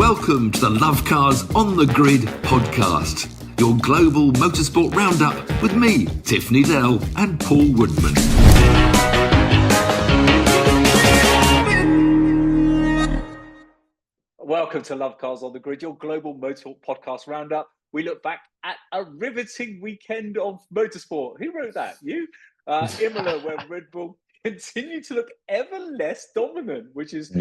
Welcome to the Lovecars on the Grid podcast, your global motorsport roundup with me, Tiff, Needell and Paul Woodman. Welcome to Lovecars on the Grid, your global motorsport podcast roundup. We look back at a riveting weekend of motorsport. Who wrote that? You? Imola, where Red Bull continue to look ever less dominant, which is,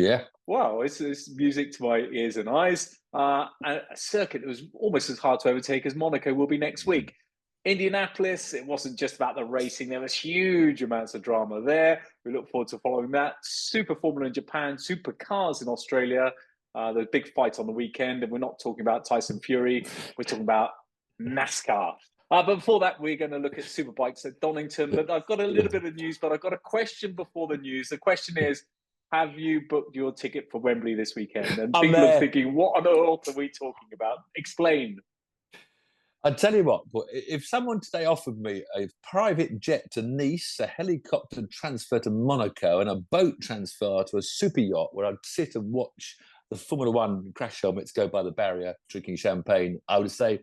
wow, it's music to my ears and eyes. And a circuit that was almost as hard to overtake as Monaco will be next week. Indianapolis, it wasn't just about the racing. There was huge amounts of drama there. We look forward to following that. Superformula in Japan, Supercars in Australia. The big fight on the weekend. And we're not talking about Tyson Fury. We're talking about NASCAR. But before that, we're going to look at Superbikes at Donington. But I've got a little bit of news, but I've got a question before the news. The question is, have you booked your ticket for Wembley this weekend? And people are thinking, what on earth are we talking about? Explain. I'll tell you what, if someone today offered me a private jet to Nice, a helicopter transfer to Monaco, and a boat transfer to a super yacht where I'd sit and watch the Formula One crash helmets go by the barrier drinking champagne, I would say,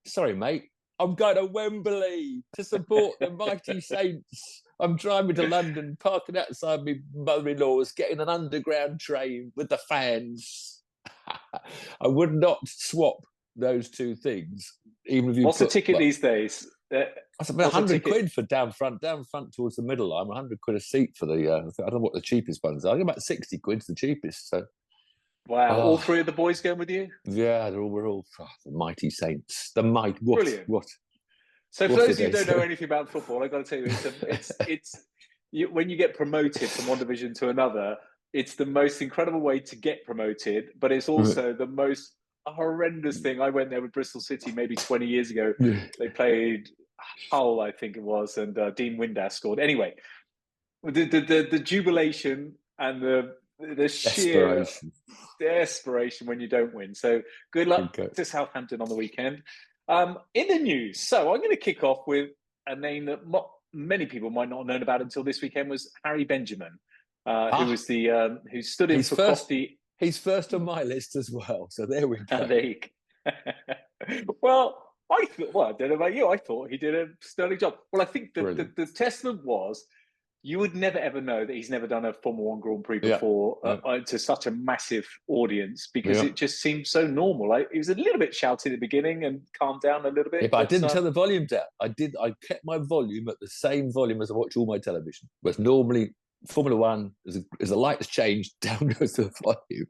sorry, mate, I'm going to Wembley to support the mighty Saints. I'm driving to London, parking outside my mother-in-law's, getting an underground train with the fans. I would not swap those two things, even if you. What's the ticket these days? That's about 100 quid for down front towards the middle line. 100 quid a seat for the. I don't know what the cheapest ones are. I think about 60 quid's the cheapest. So. Wow! All three of the boys going with you? Yeah, we're all the mighty Saints. The might. What? Brilliant. What? So for those of you who don't know anything about football, I've got to tell you, when you get promoted from one division to another, it's the most incredible way to get promoted, but it's also the most horrendous thing. I went there with Bristol City maybe 20 years ago. They played Hull, I think it was, and Dean Windass scored. Anyway, the jubilation and the sheer desperation when you don't win. So good luck to Southampton on the weekend. In the news, so I'm going to kick off with a name that many people might not have known about until this weekend, was Harry Benjamin, who was the who stood in for Crofty. He's first on my list as well. So there we go. There you go. Well, I don't know about you. I thought he did a sterling job. Well, I think the testament was, you would never, ever know that he's never done a Formula One Grand Prix before to such a massive audience, because it just seemed so normal. He was a little bit shouty at the beginning and calmed down a little bit. Yeah, but I didn't turn the volume down. I kept my volume at the same volume as I watch all my television. Whereas normally Formula One, as the lights change, down goes the volume.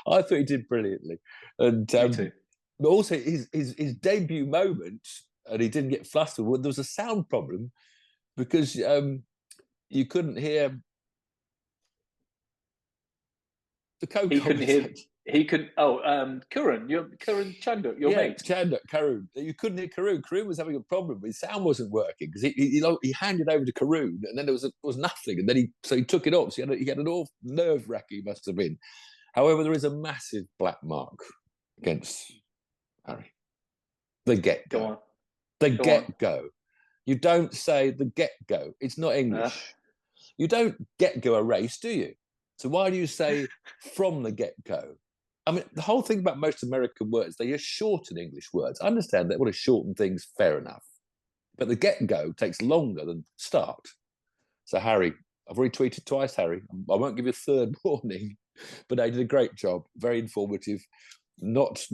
I thought he did brilliantly. And but also his debut moment, and he didn't get flustered. Well, there was a sound problem because you couldn't hear the co-commentator. Kurun Chanduk, your mate. Chanduk, Karun. You couldn't hear Karun. Karun was having a problem. His sound wasn't working because he handed over to Karun, and then there was nothing, and then he took it off. So he had an awful nerve-wracking, he must have been. However, there is a massive black mark against Harry. The get-go. Go on. The get-go. You don't say the get-go. It's not English. You don't get-go a race, do you? So why do you say from the get-go? I mean, the whole thing about most American words, they just shorten English words. I understand they want to shorten things, fair enough. But the get-go takes longer than start. So Harry, I've already tweeted twice, Harry. I won't give you a third warning, but they did a great job. Very informative. Not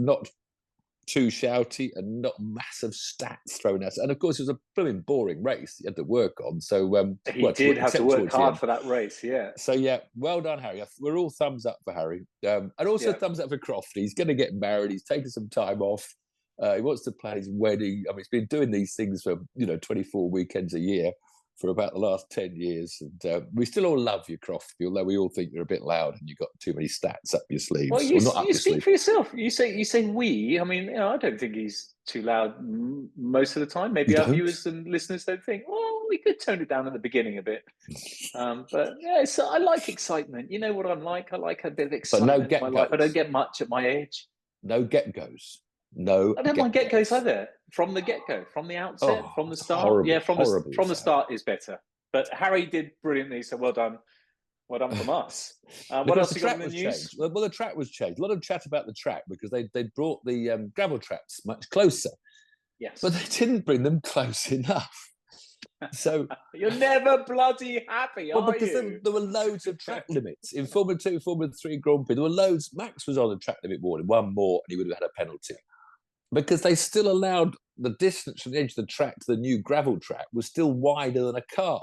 too shouty and not massive stats thrown at it. And of course, it was a brilliant, boring race he had to work on. So he did have to work hard for that race, yeah. So yeah, well done, Harry. We're all thumbs up for Harry, and also thumbs up for Crofty. He's going to get married. He's taking some time off. He wants to plan his wedding. I mean, he's been doing these things for 24 weekends a year for about the last 10 years. And we still all love you, Crofty, although we all think you're a bit loud and you've got too many stats up your sleeves. Well, you speak for yourself. You say we. I mean, I don't think he's too loud most of the time. Maybe our viewers and listeners don't think, well, we could tone it down at the beginning a bit. But yeah, I like excitement. You know what I'm like? I like a bit of excitement in my life. I don't get much at my age. No get-goes. I don't mind get-goes either. From the get-go, from the outset, from the start. Horrible, from the start is better. But Harry did brilliantly, so well done. Well done from us. What Because else the you got track in the was news? changed. Well, the track was changed. A lot of chat about the track because they brought the gravel tracks much closer, Yes. but they didn't bring them close enough. So you're never bloody happy, well, are because you? there were loads of track limits in Formula 2, Formula 3 Grand Prix. There were loads. Max was on the track limit warning, one more, and he would have had a penalty. Because they still allowed the distance from the edge of the track to the new gravel track was still wider than a car.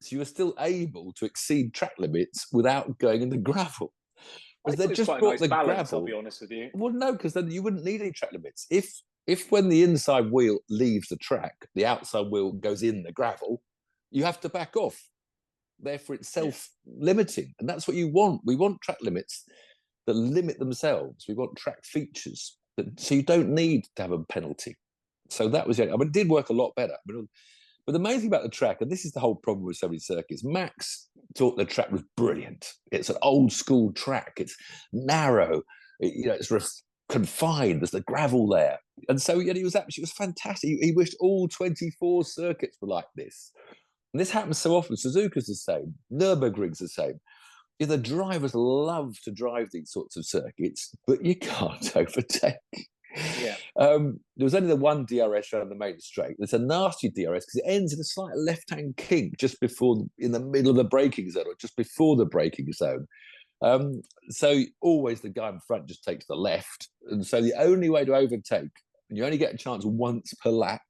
So you were still able to exceed track limits without going in the gravel. Because they just quite brought a nice the balance, gravel. I'll be honest with you. Well, no, because then you wouldn't need any track limits. If when the inside wheel leaves the track, the outside wheel goes in the gravel, you have to back off. Therefore, it's self-limiting. And that's what you want. We want track limits that limit themselves. We want track features. So you don't need to have a penalty. So that was it. I mean, it did work a lot better. But the main thing about the track, and this is the whole problem with so many circuits, Max thought the track was brilliant. It's an old school track. It's narrow. It's sort of confined. There's the gravel there. And so he was fantastic. He wished all 24 circuits were like this. And this happens so often. Suzuka's the same. Nürburgring's the same. The drivers love to drive these sorts of circuits, but you can't overtake. Yeah. There was only the one DRS around the main straight. There's a nasty DRS because it ends in a slight left-hand kink just before, in the middle of the braking zone, or just before the braking zone. So always the guy in front just takes the left. And so the only way to overtake, and you only get a chance once per lap,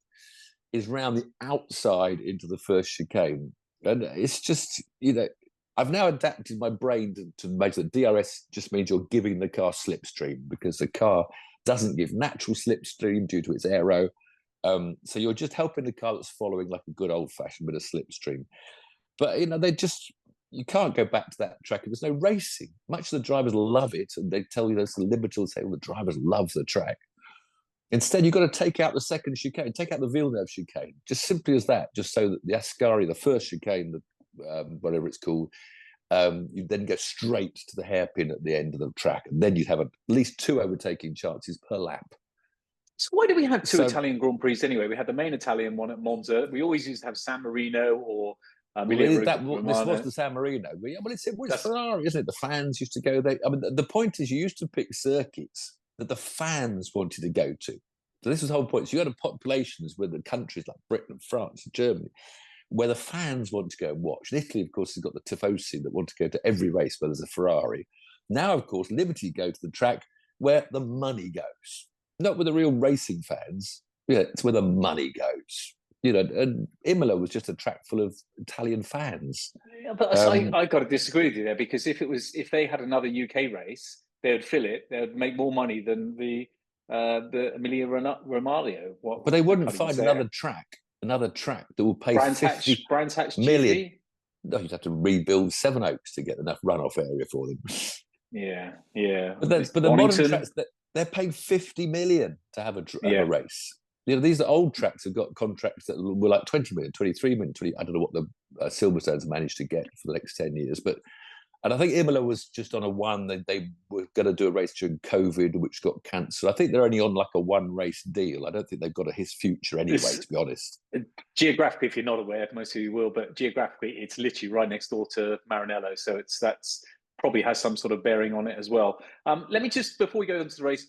is round the outside into the first chicane. And it's just, I've now adapted my brain to make the DRS just means you're giving the car slipstream because the car doesn't give natural slipstream due to its aero. So you're just helping the car that's following like a good old-fashioned bit of slipstream. But, you can't go back to that track if there's no racing. Much of the drivers love it, and they tell you there's the limiter say, well, the drivers love the track. Instead, you've got to take out the second chicane, take out the Villeneuve chicane, just simply as that, just so that the Ascari, the first chicane, whatever it's called, you then go straight to the hairpin at the end of the track, and then you'd have at least 2 overtaking chances per lap. So why do we have two Italian Grand Prix anyway? We had the main Italian one at Monza. We always used to have San Marino or this was the San Marino. It's Ferrari, isn't it? The fans used to go there. I mean, the point is you used to pick circuits that the fans wanted to go to. So this was the whole point. So you had populations with the countries like Britain and France and Germany, where the fans want to go and watch. And Italy, of course, has got the Tifosi that want to go to every race where there's a Ferrari. Now, of course, Liberty go to the track where the money goes. Not with the real racing fans. It's where the money goes. And Imola was just a track full of Italian fans. Yeah, but I got to disagree with you there, because if they had another UK race, they would fill it. They would make more money than the Emilia Romagna. But they wouldn't find another track that will pay Brands 50 Hatch million. GP? No, you'd have to rebuild Seven Oaks to get enough runoff area for them. Yeah. But the modern tracks, they're paying 50 million to have a race. These are old tracks have got contracts that were like 20 million, 23 million, I don't know what the Silverstones managed to get for the next 10 years. And I think Imola was just on a one. They were going to do a race during COVID, which got cancelled. I think they're only on like a one-race deal. I don't think they've got his future anyway, to be honest. Geographically, if you're not aware, most of you will, but geographically, it's literally right next door to Maranello. So that's probably has some sort of bearing on it as well. Let me just, before we go into the race,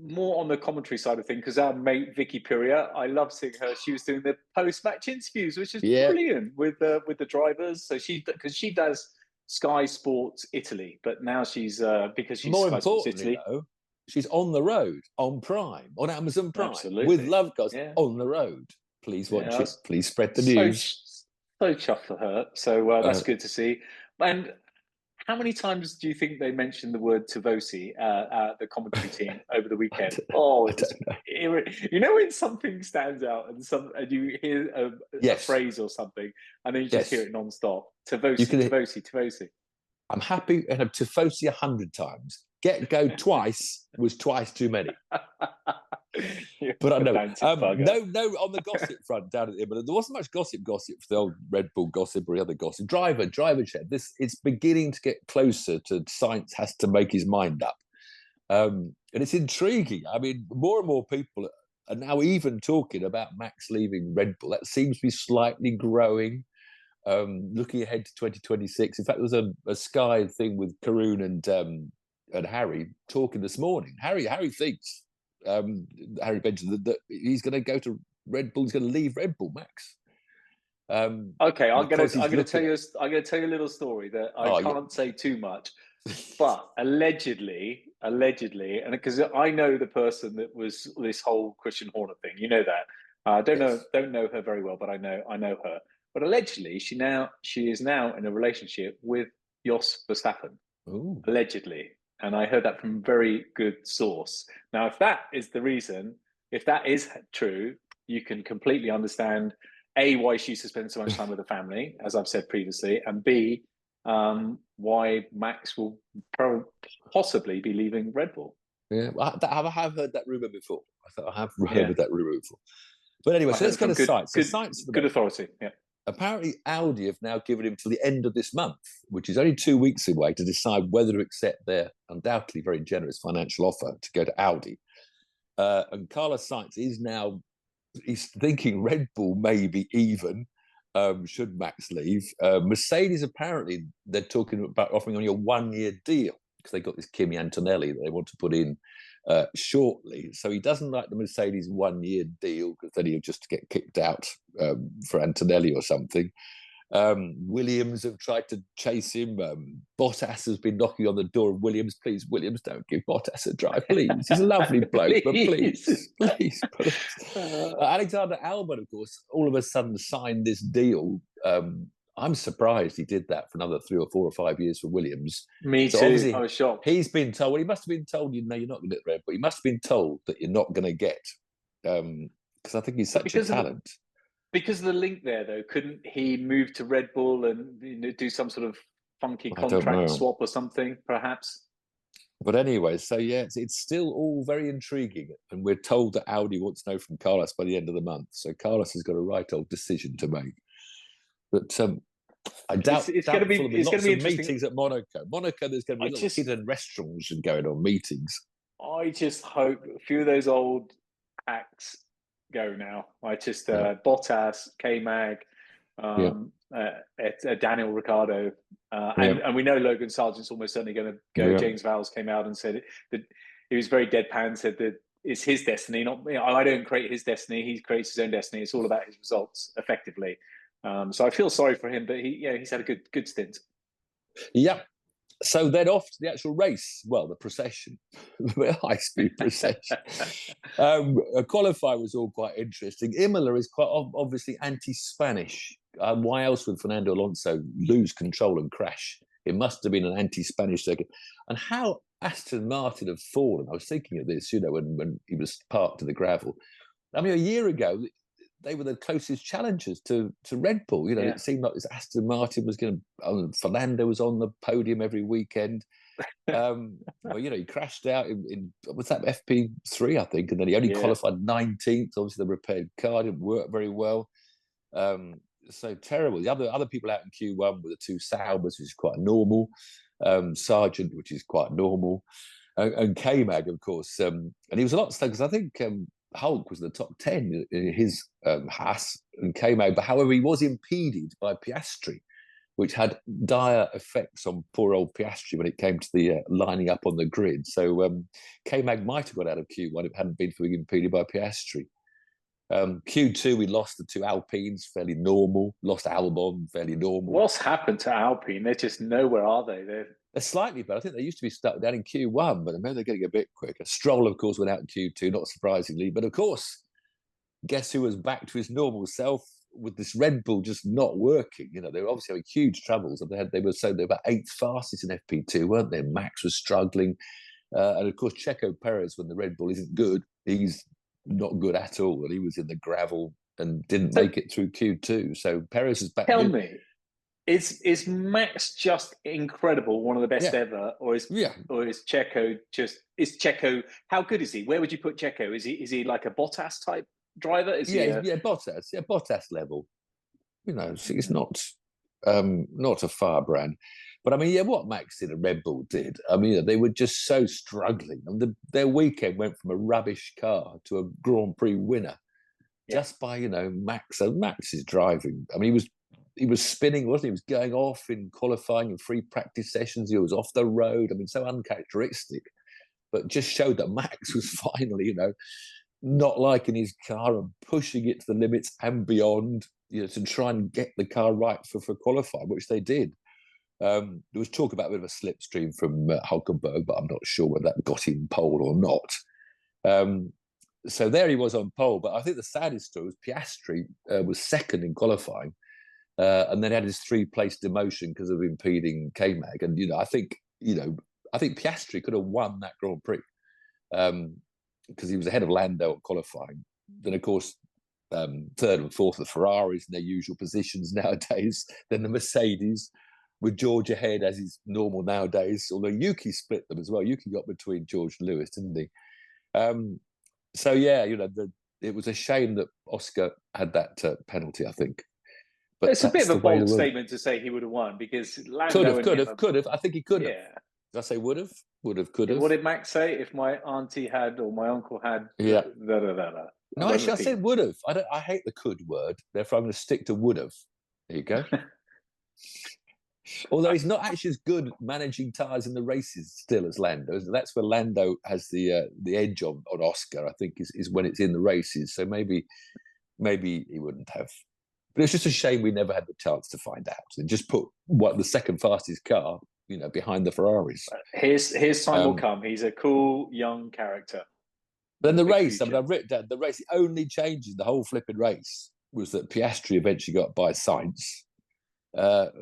more on the commentary side of things, because our mate Vicky Piria, I love seeing her. She was doing the post-match interviews, which is brilliant with the drivers. So because she does Sky Sports Italy, but now she's because she's more Sky Sports Italy. Though, she's on the road on Prime, on Amazon Prime, with Lovecars on the road. Please watch it. Please spread the news. So chuffed for her. So that's good to see. And how many times do you think they mentioned the word Tifosi, the commentary team, over the weekend? I don't know. When something stands out and you hear a phrase or something, and then you just hear it non-stop. Tifosi. I'm happy to have Tifosi 100 times. Get go twice was twice too many. But I know. No, on the gossip front down at Imola, there wasn't much gossip for the old Red Bull gossip or the other gossip. Driver shed. It's beginning to get closer to Sainz has to make his mind up. And it's intriguing. I mean, more and more people are now even talking about Max leaving Red Bull. That seems to be slightly growing. looking ahead to 2026. In fact, there was a Sky thing with Karun and Harry talking this morning. Harry thinks, Harry mentioned that he's going to go to Red Bull. He's going to leave Red Bull, Max. Okay, I'm going to tell you a little story that I can't say too much, but allegedly, and because I know the person that was this whole Christian Horner thing, you know that. I don't know her very well, but I know her. But allegedly, she is now in a relationship with Jos Verstappen. Ooh. Allegedly, and I heard that from a very good source. Now, if that is the reason, if that is true, you can completely understand A, why she used to spend so much time with the family, as I've said previously, and B, why Max will possibly be leaving Red Bull. Yeah, I have heard that rumor before. I have heard that rumor before. But anyway, so let's go to sites. So sites, good authority. Yeah. Apparently, Audi have now given him till the end of this month, which is only 2 weeks away, to decide whether to accept their undoubtedly very generous financial offer to go to Audi. And Carlos Sainz he's thinking Red Bull may be even, should Max leave. Mercedes, apparently, they're talking about offering only a 1-year deal because they got this Kimi Antonelli that they want to put in shortly. So he doesn't like the Mercedes 1-year deal because then he'll just get kicked out for Antonelli or something. Williams have tried to chase him. Bottas has been knocking on the door of Williams. Please, Williams, don't give Bottas a drive, please. He's a lovely bloke, but please. Alexander Albon, of course, all of a sudden signed this deal. I'm surprised he did that for another 3 or 4 or 5 years for Williams. Me too. I was shocked. He's been told. Well, he must have been told, you're not going to get Red Bull. He must have been told that you're not going to get, because I think he's such a talent. Because of the link there, though, couldn't he move to Red Bull and do some sort of funky contract swap or something, perhaps? But anyway, so yeah, it's still all very intriguing. And we're told that Audi wants to know from Carlos by the end of the month. So Carlos has got a right old decision to make. But I doubt it's going to be meetings at Monaco. Monaco, there's going to be little hidden restaurants and going on meetings. I just hope a few of those old acts go now. Bottas, K-Mag, Daniel Ricciardo, and we know Logan Sargent's almost certainly going to go. Yeah. James Vowles came out and said that he was very deadpan, said that it's his destiny, not I don't create his destiny. He creates his own destiny. It's all about his results, effectively. So I feel sorry for him, but he's had a good stint. Yeah. So then off to the actual race. Well, the procession, the high-speed procession. A qualifier was all quite interesting. Imola is quite obviously anti-Spanish. Why else would Fernando Alonso lose control and crash? It must have been an anti-Spanish circuit. And how Aston Martin have fallen. I was thinking of this, when he was parked to the gravel. I mean, a year ago, they were the closest challengers to Red Bull. It seemed like this Aston Martin was going to. Fernando was on the podium every weekend. He crashed out in what's that, FP3, I think, and then he only qualified 19th. Obviously, the repaired car didn't work very well. So terrible. The other people out in Q1 were the 2 Saubers, which is quite normal. Sargent, which is quite normal, and K-Mag, of course. And he was a lot slow because I think. Hulk was in the top 10 in his Haas and K-Mag, but however, he was impeded by Piastri, which had dire effects on poor old Piastri when it came to the lining up on the grid. So K-Mag might have got out of Q1 if it hadn't been for being impeded by Piastri. Q2, we lost the 2 Alpines, fairly normal. Lost Albon, fairly normal. What's happened to Alpine? They're just nowhere, are they? They're slightly better. I think they used to be stuck down in Q1, but maybe they're getting a bit quicker. Stroll, of course, went out in Q2, not surprisingly. But of course, guess who was back to his normal self with this Red Bull just not working? They were obviously having huge troubles. They were about 8th fastest in FP2, weren't they? Max was struggling. And of course, Checo Perez, when the Red Bull isn't good, he's not good at all. And he was in the gravel and didn't make it through Q2. So Perez is back. Tell me. Is Max just incredible, one of the best ever, or is Checo how good is he? Where would you put Checo? Is he like a Bottas type driver? Bottas level. It's not a far brand. But I mean, what Max did and Red Bull did, I mean, they were just so struggling. I mean, their weekend went from a rubbish car to a Grand Prix winner just by Max. So Max is driving. I mean, was spinning, wasn't he? He was going off in qualifying and free practice sessions. He was off the road. I mean, so uncharacteristic, but just showed that Max was finally, not liking his car and pushing it to the limits and beyond, to try and get the car right for qualifying, which they did. There was talk about a bit of a slipstream from Hulkenberg, but I'm not sure whether that got him pole or not. So there he was on pole. But I think the saddest story was Piastri was second in qualifying, and then had his 3-place demotion because of impeding K-Mag. And I think Piastri could have won that Grand Prix because he was ahead of Lando at qualifying. Then of course, third and fourth, the Ferraris in their usual positions nowadays. Then the Mercedes, with George ahead as is normal nowadays. Although Yuki split them as well. Yuki got between George and Lewis, didn't he? So yeah, it was a shame that Oscar had that penalty, I think. But it's a bit of a bold statement to say he would have won, because Lando could have. I think he could have. Yeah. Did I say would have? Could have. What did Max say? If my auntie had or my uncle had. Yeah. No, actually, I said would have. I hate the could word. Therefore, I'm going to stick to would have. There you go. Although he's not actually as good managing tyres in the races still as Lando. That's where Lando has the edge on Oscar, I think, is when it's in the races. So maybe he wouldn't have. But it's just a shame we never had the chance to find out and just put the second fastest car, behind the Ferraris. His time will come. He's a cool young character. Then the race, future. I've written down the race. The only change in the whole flipping race was that Piastri eventually got by Sainz.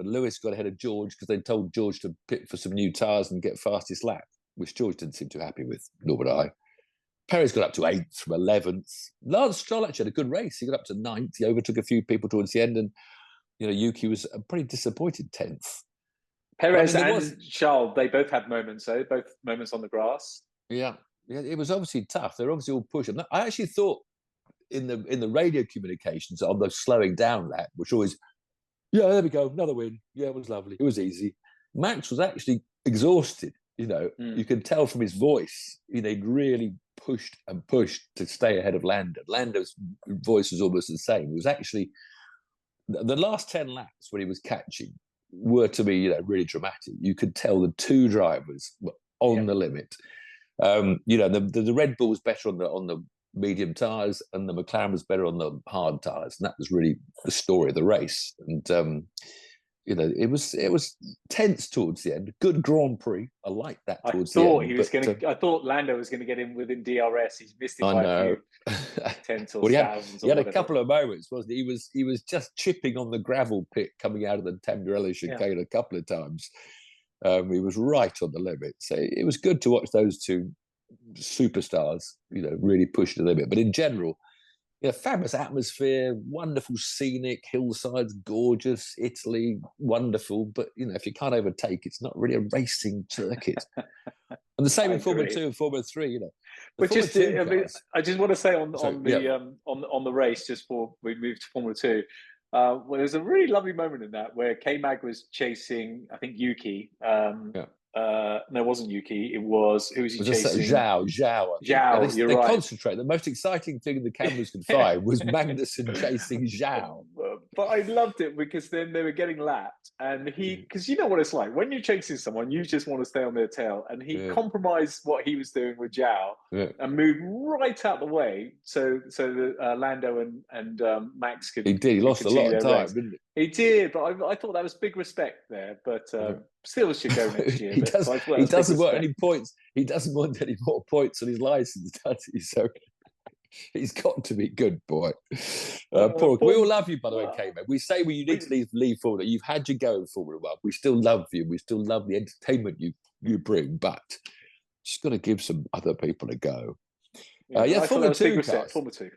Lewis got ahead of George because they told George to pit for some new tyres and get fastest lap, which George didn't seem too happy with, nor would I. Perez got up to 8th from 11th. Lance Stroll actually had a good race. He got up to 9th. He overtook a few people towards the end, and Yuki was a pretty disappointed 10th. Perez and Charles, they both had moments, both moments on the grass. Yeah, it was obviously tough. They're obviously all pushing. I actually thought in the radio communications on the slowing down lap, which always, yeah, there we go, another win. Yeah, it was lovely. It was easy. Max was actually exhausted. You can tell from his voice. He'd really pushed and pushed to stay ahead of Lando. Lando's voice was almost the same. It was actually the last 10 laps when he was catching were, to me, really dramatic. You could tell the two drivers were on the limit. The Red Bull was better on the medium tyres, and the McLaren was better on the hard tyres, and that was really the story of the race. And it was tense towards the end. Good Grand Prix. I like that towards the end. I thought Lando was going to get in within DRS. He's missed it by a few tenths or thousands. He had a couple of moments, wasn't he? He was just chipping on the gravel pit coming out of the Tamburello chicane a couple of times. He was right on the limit. So it was good to watch those two superstars, really push the limit. But in general, fabulous atmosphere, wonderful scenic hillsides, gorgeous Italy, wonderful. But if you can't overtake, it's not really a racing circuit. And the same in Formula 2 and Formula 3. But I just want to say on the race, just before we move to Formula 2. Well, there's a really lovely moment in that where K-Mag was chasing, I think, Yuki. No, it wasn't Yuki. It was, who was he chasing? Zhao. They right. Concentrate. The most exciting thing the cameras could find was Magnussen chasing Zhao. But I loved it because then they were getting lapped, and because you know what it's like when you're chasing someone, you just want to stay on their tail, and he compromised what he was doing with Zhao and moved right out the way so that Lando and Max could. He lost a lot of time, didn't he? He did, but I thought that was big respect there. But still should go next year. He doesn't want any points. He doesn't want any more points on his license, does he? So he's got to be good, boy. Paul, we all love you, by the way, K-Man. We say you need to leave Formula. You've had your go in Formula 1. We still love you. We still love the entertainment you bring, but just got to give some other people a go. Formula 2 cars. Formula 2.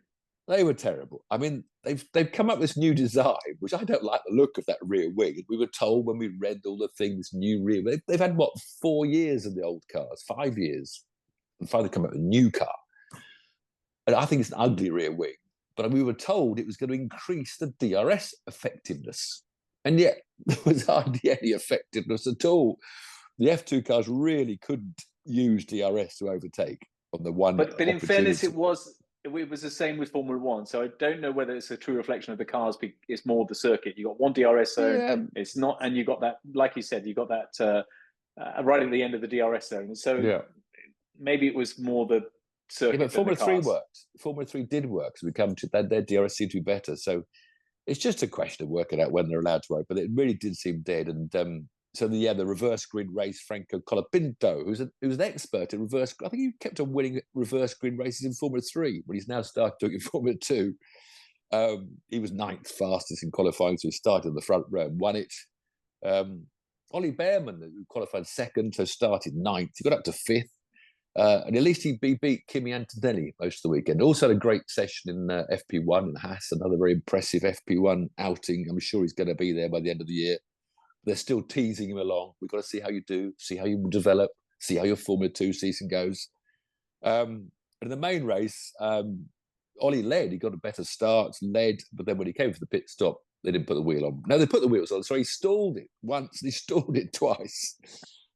They were terrible. I mean, they've come up with this new design, which I don't like the look of that rear wing. We were told when we read all the things, new rear wing. They've had, 4 years of the old cars, 5 years, and finally come up with a new car. And I think it's an ugly rear wing, but we were told it was going to increase the DRS effectiveness. And yet there was hardly any effectiveness at all. The F2 cars really couldn't use DRS to overtake on the one. But in fairness, it was it was the same with Formula One. So I don't know whether it's a true reflection of the cars. It's more the circuit. You got one DRS zone. Yeah. It's not, and you got that, like you said, you got that right at the end of the DRS zone. So maybe it was more the circuit. Yeah, but Formula 3 works. Formula 3 did work. So we come to that, their DRS seemed to be better. So it's just a question of working out when they're allowed to work. But it really did seem dead. And so the reverse grid race, Franco Colapinto, who's an expert in reverse. I think he kept on winning reverse grid races in Formula 3, but he's now started doing it in Formula 2. He was 9th fastest in qualifying, so he started in the front row and won it. Ollie Behrman, who qualified 2nd, so started 9th. He got up to 5th. And at least he beat Kimi Antonelli most of the weekend. Also had a great session in FP1 and Haas, another very impressive FP1 outing. I'm sure he's going to be there by the end of the year. They're still teasing him along. We've got to see how you do, see how you develop, see how your Formula 2 season goes. In the main race, Ollie led. He got a better start, led, but then when he came for the pit stop, they didn't put the wheel on. No, they put the wheels on. So he stalled it once and he stalled it twice.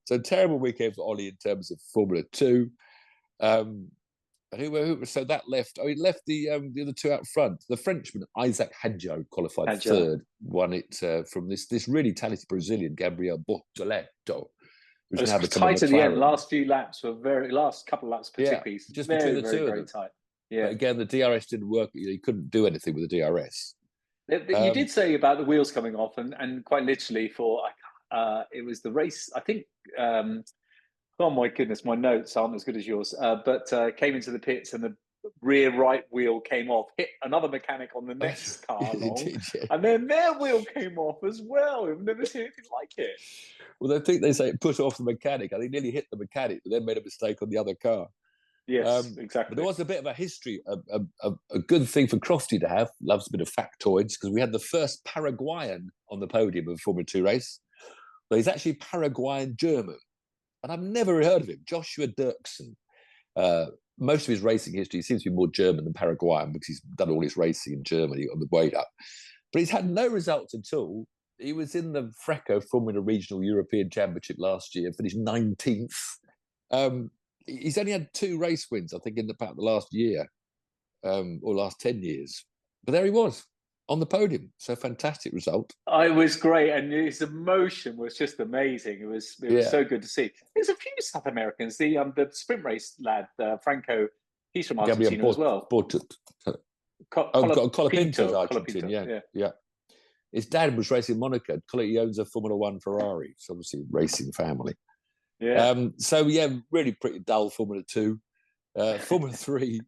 So terrible weekend for Ollie in terms of Formula 2. So that left. He left the other two out front. The Frenchman Isaac Hadjo qualified 3rd, won it from this really talented Brazilian Gabriel Bortoleto. It was tight at the end. Last couple of laps particularly. Yeah, just between the two of them. Very tight. Yeah. But again, the DRS didn't work. He couldn't do anything with the DRS. You did say about the wheels coming off, and quite literally it was the race. I think. Oh my goodness, my notes aren't as good as yours. But came into the pits and the rear right wheel came off, hit another mechanic on the next car along, and then their wheel came off as well. We've never seen anything like it. Well, I think they say it put off the mechanic. I think nearly hit the mechanic, but then made a mistake on the other car. Yes, exactly. But there was a bit of a history, a good thing for Crofty to have. Loves a bit of factoids because we had the first Paraguayan on the podium of a Formula 2 race. But he's actually Paraguayan German. And I've never heard of him. Joshua Dirksen. Most of his racing history seems to be more German than Paraguayan because he's done all his racing in Germany on the way up. But he's had no results at all. He was in the Freco Formula Regional European Championship last year, finished 19th. He's only had 2 race wins, I think, in about the last year or last 10 years. But there he was on the podium. So fantastic result. It was great. And his emotion was just amazing. It was so good to see. There's a few South Americans. The sprint race lad, Franco, he's from Argentina as well. Colapinto's Argentina, yeah. His dad was racing Monaco. He owns a Formula 1 Ferrari. It's obviously a racing family. Yeah. Really pretty dull Formula 2. Formula 3.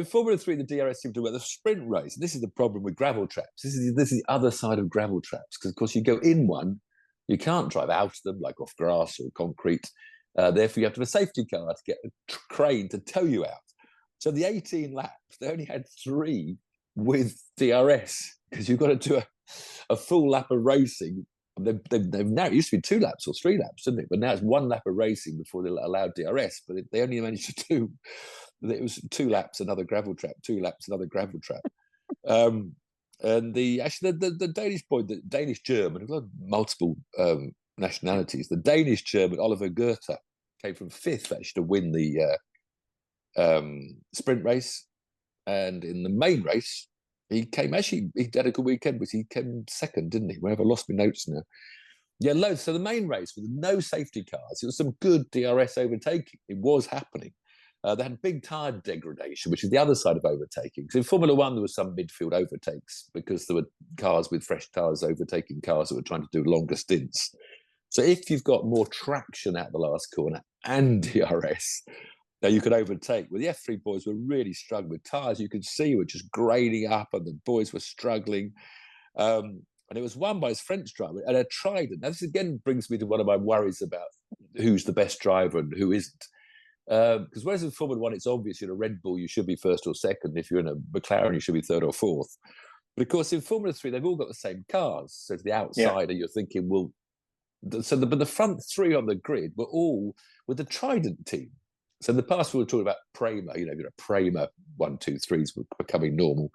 Formula 3, the DRS seemed to work. The sprint race, this is the problem with gravel traps. This is the other side of gravel traps, because, of course, you go in one, you can't drive out of them, like off grass or concrete. Therefore, you have to have a safety car to get a crane to tow you out. So the 18 laps, they only had 3 with DRS, because you've got to do a full lap of racing. They've now, it used to be 2 laps or 3 laps, didn't it? But now it's 1 lap of racing before they allowed DRS. But they only managed to do, it was 2 laps, another gravel trap, 2 laps, another gravel trap. And the Danish boy, the Danish German, we've got multiple nationalities. The Danish German, Oliver Goethe, came from 5th actually to win the sprint race. And in the main race, he had a good weekend, but he came 2nd, didn't he? Wherever I lost my notes now. Yeah, loads. So the main race with no safety cars, it was some good DRS overtaking. It was happening. They had big tyre degradation, which is the other side of overtaking. Because in Formula 1, there was some midfield overtakes because there were cars with fresh tyres overtaking cars that were trying to do longer stints. So if you've got more traction at the last corner and DRS, now you could overtake. Well, the F3 boys were really struggling with tyres. You could see were just grading up, and the boys were struggling. And it was won by his French driver, and a Trident. Now, this again brings me to one of my worries about who's the best driver and who isn't. Because whereas in Formula 1, it's obvious you're a Red Bull, you should be 1st or 2nd. If you're in a McLaren, you should be 3rd or 4th. But of course, in Formula 3, they've all got the same cars. So to the outsider, you're thinking, well, but the front 3 on the grid were all with the Trident team. So in the past, we were talking about Prema, you're a Prema 1, 2, 3s were becoming normal.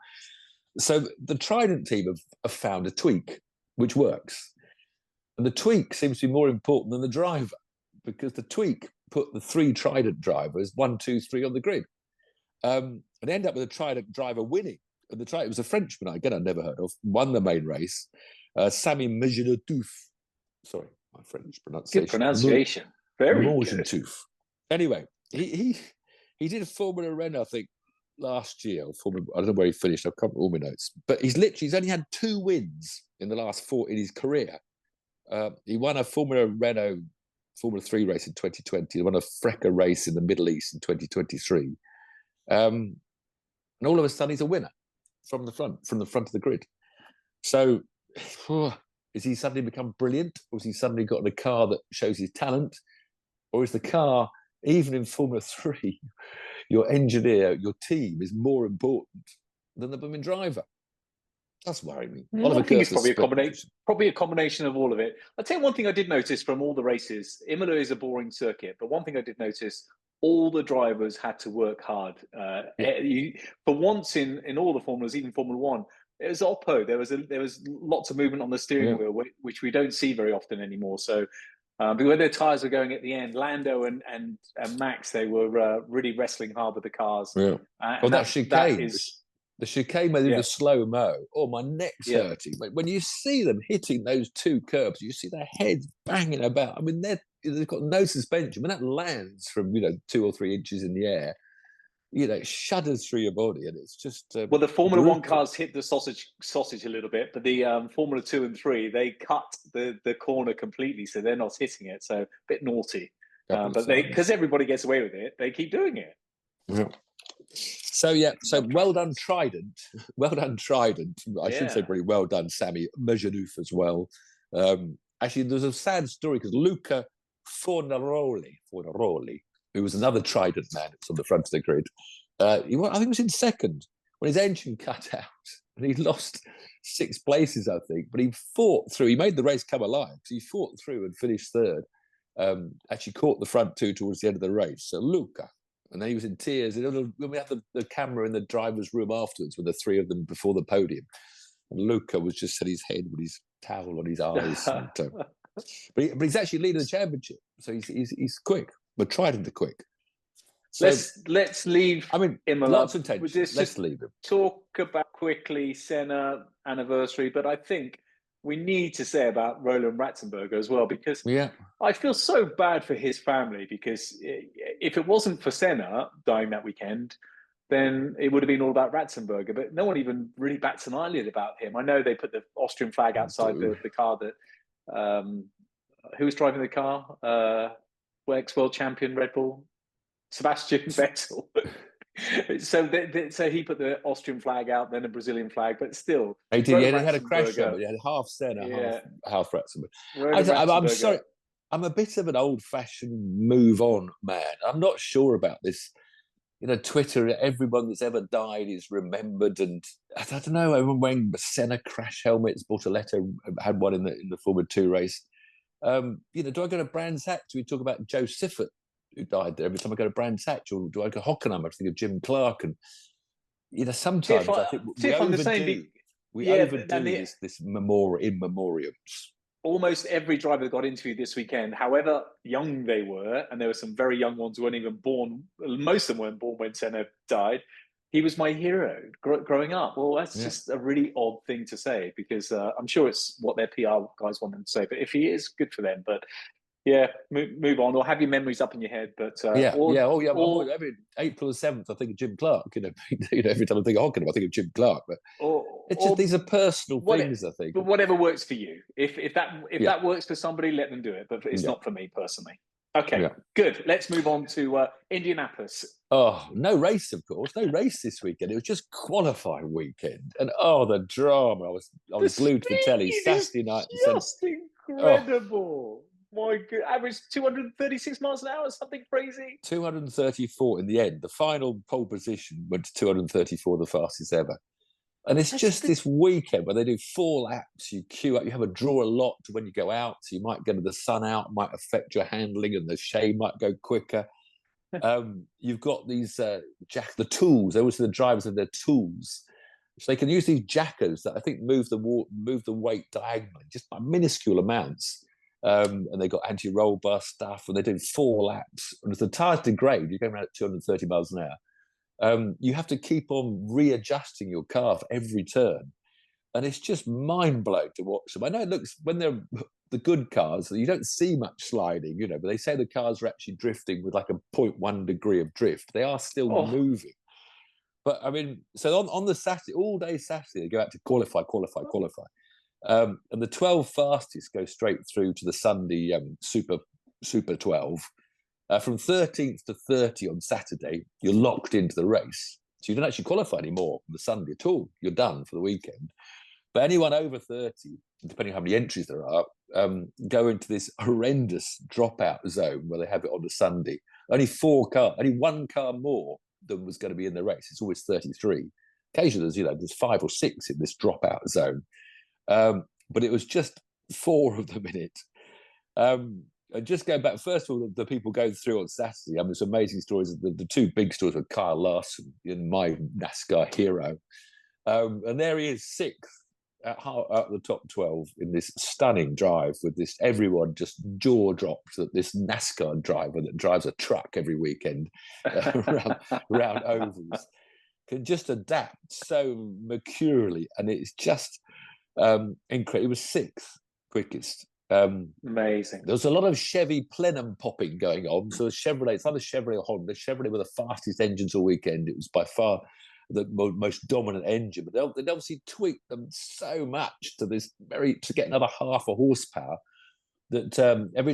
So the Trident team have found a tweak, which works. And the tweak seems to be more important than the driver, because the tweak put the 3 Trident drivers, 1, 2, 3 on the grid. And they ended up with a Trident driver winning. And it was a Frenchman, again, I'd never heard of, won the main race. Sami Mejanotouf. Sorry, my French pronunciation. Good pronunciation. Very good. Anyway, he did a Formula Renault, I think, last year. I don't know where he finished. I can't remember all my notes. But he's only had 2 wins in the last 4 in his career. He won a Formula Renault Formula 3 race in 2020. He won a Freca race in the Middle East in 2023. And all of a sudden, he's a winner from the front of the grid. So, is he suddenly become brilliant? Or has he suddenly got in a car that shows his talent? Or is the car, even in Formula 3, your engineer, your team is more important than the blooming driver? That's worrying me. I think it's probably a combination of all of it. I'll tell you one thing I did notice from all the races. Imola is a boring circuit, but one thing I did notice, all the drivers had to work hard. For once in all the formulas, even Formula 1, it was Oppo. There was lots of movement on the steering wheel, which we don't see very often anymore. So, when their tyres were going at the end, Lando and Max, they were really wrestling hard with the cars. Yeah. That chicane. The chicane where they do the slow-mo. Oh, my neck's hurting. Like, when you see them hitting those 2 curbs, you see their heads banging about. I mean, they've got no suspension. When that lands from 2 or 3 inches in the air, it shudders through your body, and it's just well, the Formula 1 cars hit the sausage a little bit, but the Formula 2 and 3, they cut the corner completely, so they're not hitting it. So a bit naughty, but because everybody gets away with it, they keep doing it. Yeah. So well done, Trident. Well done, Trident. I should say pretty well done, Sami Mejanotouf as well. Actually, there's a sad story because Luca Fornaroli, who was another Trident man, it's on the front of the grid. I think he was in second when his engine cut out, and he lost 6 places, I think. But he fought through. He made the race come alive. So he fought through and finished third. Actually caught the front 2 towards the end of the race. So Luca. And then he was in tears. And when we had the camera in the driver's room afterwards with the 3 of them before the podium, and Luca was just set his head with his towel on his eyes. But he's actually leading the championship, so he's quick. But Trident are quick. So, let's leave. I mean, Imola. Lots of tension. Let's leave him. Talk about quickly Senna anniversary, but I think we need to say about Roland Ratzenberger as well, because I feel so bad for his family, because if it wasn't for Senna dying that weekend, then it would have been all about Ratzenberger. But no one even really bats an eyelid about him. I know they put the Austrian flag outside the car that who was driving the car? Ex-world champion Red Bull, Sebastian Vettel. So he put the Austrian flag out, then a Brazilian flag, but still. He did. He had a crash helmet. He had half Senna, half Ratzenberger. I'm sorry. I'm a bit of an old-fashioned move-on man. I'm not sure about this. Twitter, everyone that's ever died is remembered, and I don't know. Everyone wearing Senna crash helmets. Bortoletto had one in the Formula 2 race. Do I go to Brands Hatch? Do we talk about Joe Siffert, who died there? Every time I go to Brands Hatch, or do I go to Hockenheim? I think of Jim Clark, and sometimes I think we overdo this in memoriams. Almost every driver that got interviewed this weekend, however young they were, and there were some very young ones who weren't even born. Most of them weren't born when Senna died. He was my hero growing up. Well, that's just a really odd thing to say, because I'm sure it's what their PR guys want them to say. But if he is, good for them. But move on, or have your memories up in your head. But April the 7th, I think of Jim Clark. Every time I think of Hockenheim, I think of Jim Clark. But these are personal things, I think. But whatever works for you. If that works for somebody, let them do it. But it's not for me personally. Okay, good. Let's move on to Indianapolis. Oh, no race, of course. No race this weekend. It was just qualifying weekend. And the drama. I was glued to the telly Saturday night. Just incredible. My God. Average 236 miles an hour, something crazy. 234 in the end. The final pole position went to 234, the fastest ever. And it's this weekend where they do 4 laps, you queue up, you have a draw a lot when you go out, so you might get the sun out, might affect your handling, and the shade might go quicker. You've got these the tools. They always say the drivers have their tools. So they can use these jackers that I think move the weight diagonally, just by minuscule amounts. And they've got anti-roll bar stuff, and they're doing 4 laps. And as the tyres degrade, you're going around at 230 miles an hour. You have to keep on readjusting your car for every turn. And it's just mind-blowing to watch them. I know it looks, when they're the good cars, you don't see much sliding, but they say the cars are actually drifting with like a 0.1 degree of drift. They are still moving. But I mean, so on the Saturday, all day Saturday, they go out to qualify. And the 12 fastest go straight through to the Sunday Super 12. From 13th to 30 on Saturday, you're locked into the race. So you don't actually qualify anymore on the Sunday at all. You're done for the weekend. But anyone over 30, depending on how many entries there are, go into this horrendous dropout zone where they have it on the Sunday. Only one car more than was going to be in the race. It's always 33. Occasionally, there's 5 or 6 in this dropout zone. But it was just 4 of them in it. And just going back, first of all, the people going through on Saturday, I mean, it's amazing stories. The 2 big stories were Kyle Larson, my NASCAR hero. And there he is, 6th at the top 12 in this stunning drive with this, everyone just jaw dropped that this NASCAR driver that drives a truck every weekend around ovals can just adapt so mercurially. And it's just incredible. It was 6th quickest. Amazing. There was a lot of Chevy plenum popping going on. So Chevrolet, it's either Chevrolet or Honda. Chevrolet were the fastest engines all weekend. It was by far the most dominant engine, but they obviously tweaked them so much to get another half a horsepower that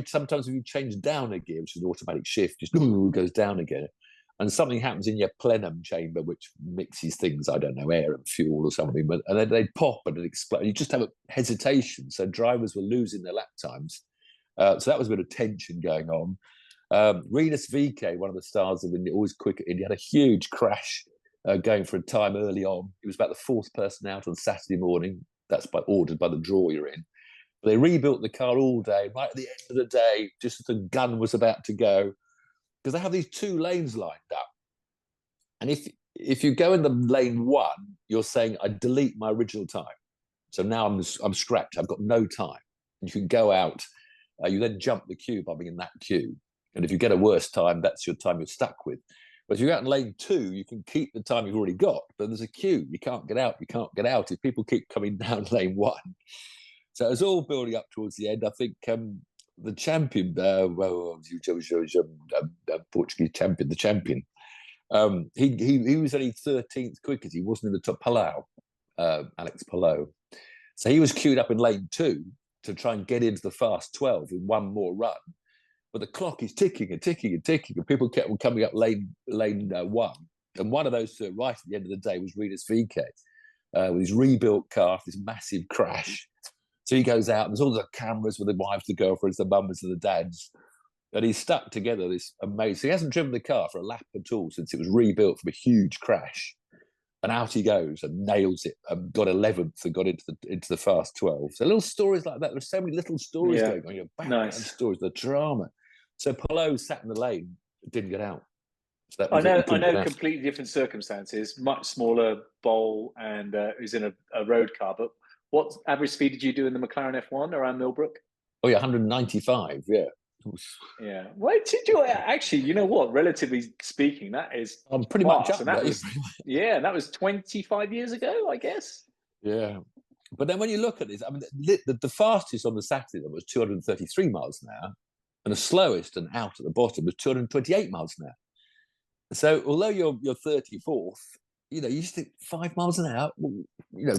sometimes if you change down a gear, which is an automatic shift, just goes down again. And something happens in your plenum chamber, which mixes things, I don't know, air and fuel or something, and then they pop and it explodes. You just have a hesitation. So drivers were losing their lap times. So that was a bit of tension going on. Rinus VeeKay, one of the stars of India, always quick at India, had a huge crash going for a time early on. He was about the 4th person out on Saturday morning. That's ordered by the draw you're in. But they rebuilt the car all day, right at the end of the day, just as the gun was about to go, because they have these 2 lanes lined up. And if you go in the lane 1, you're saying, I delete my original time. So now I'm scrapped. I've got no time. And you can go out. You then jump the queue by being in that queue. And if you get a worse time, that's your time you're stuck with. But if you're out in lane 2, you can keep the time you've already got, but there's a queue. You can't get out. If people keep coming down lane 1. So it was all building up towards the end. I think the champion, Portuguese champion, he was only 13th quickest. He wasn't in the top. Alex Palou. So he was queued up in lane 2 to try and get into the fast 12 in one more run. But the clock is ticking and ticking and ticking, and people kept coming up lane 1. And one of those 2 right at the end of the day was Rinus VeeKay with his rebuilt car, this massive crash. So he goes out, and there's all the cameras with the wives, the girlfriends, the mums, and the dads. And he's stuck together this amazing. He hasn't driven the car for a lap at all since it was rebuilt from a huge crash. And out he goes and nails it and got 11th and got into the fast 12. So little stories like that. There's so many little stories going on. Your background stories, the drama. So Palou sat in the lane, didn't get out. So I know completely different circumstances, much smaller bowl, and who's in a road car. But what average speed did you do in the McLaren F1 around Millbrook? Oh yeah, 195. Yeah. Yeah. Wait, did you actually? You know what? Relatively speaking, that is. I'm pretty much up. And that was, that was 25 years ago, I guess. Yeah. But then when you look at this, I mean, the fastest on the Saturday was 233 miles an hour. And the slowest and out at the bottom was 228 miles an hour. So although you're 34th, you just think 5 miles an hour,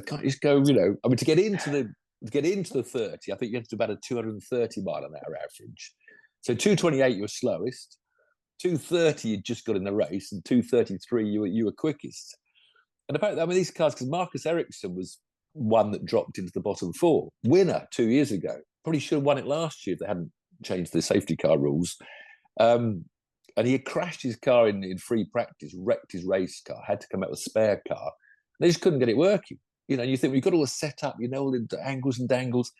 can't just go, I mean, to get into the 30, I think you have to do about a 230 mile an hour average. So 228, you were slowest. 230, you just got in the race, and 233, you were quickest. And apparently, I mean, these cars, because Marcus Ericsson was one that dropped into the bottom 4, winner 2 years ago. Probably should have won it last year if they hadn't changed the safety car rules. And he had crashed his car in free practice, wrecked his race car, had to come out with a spare car. They just couldn't get it working. You think we've got all the setup, all the angles and dangles.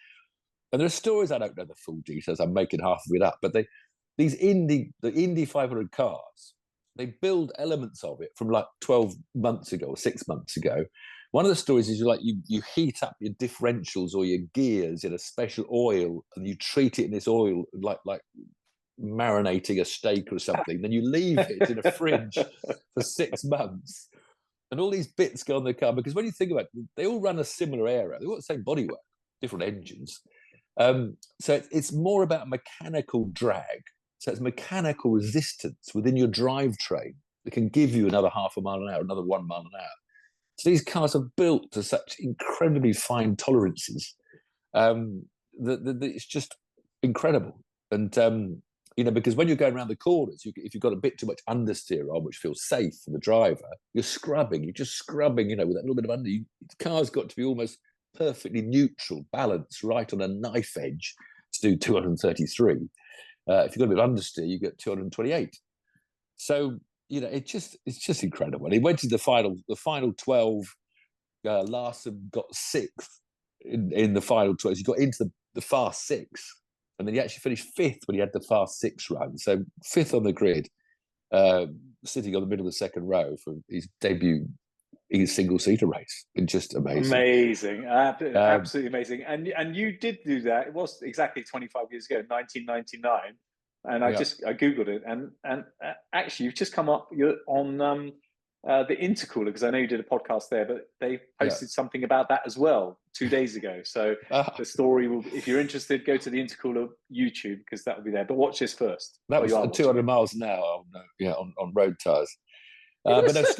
And there are stories, I don't know the full details, I'm making half of it up, but the Indy 500 cars, they build elements of it from like 12 months ago or 6 months ago. One of the stories is you heat up your differentials or your gears in a special oil, and you treat it in this oil like marinating a steak or something. Then you leave it in a fridge for 6 months. And all these bits go on the car, because when you think about it, they all run a similar aero. They've got the same bodywork, different engines. So it's more about mechanical drag. So it's mechanical resistance within your drivetrain that can give you another half a mile an hour, another 1 mile an hour. So these cars are built to such incredibly fine tolerances that it's just incredible. And because when you're going around the corners, if you've got a bit too much understeer on, which feels safe for the driver, you're just scrubbing, with that little bit of under. The car's got to be almost perfectly neutral, balanced, right on a knife edge to do 233. If you've got a bit of understeer, you get 228. So it's just incredible. And he went to the final 12. Larson got 6th in the final 12. He got into the fast 6. And then he actually finished 5th when he had the fast 6 run. So 5th on the grid, sitting on the middle of the second row for his debut in a single-seater race. It's just amazing. Amazing. Absolutely amazing. And you did do that. It was exactly 25 years ago, 1999. And I Googled it. And actually, you've just come up on the intercooler, because I know you did a podcast there, but they posted something about that as well 2 days ago. So the story will, if you're interested, go to the intercooler YouTube, because that will be there. But watch this first. That was 200 miles an hour on road tyres. But that's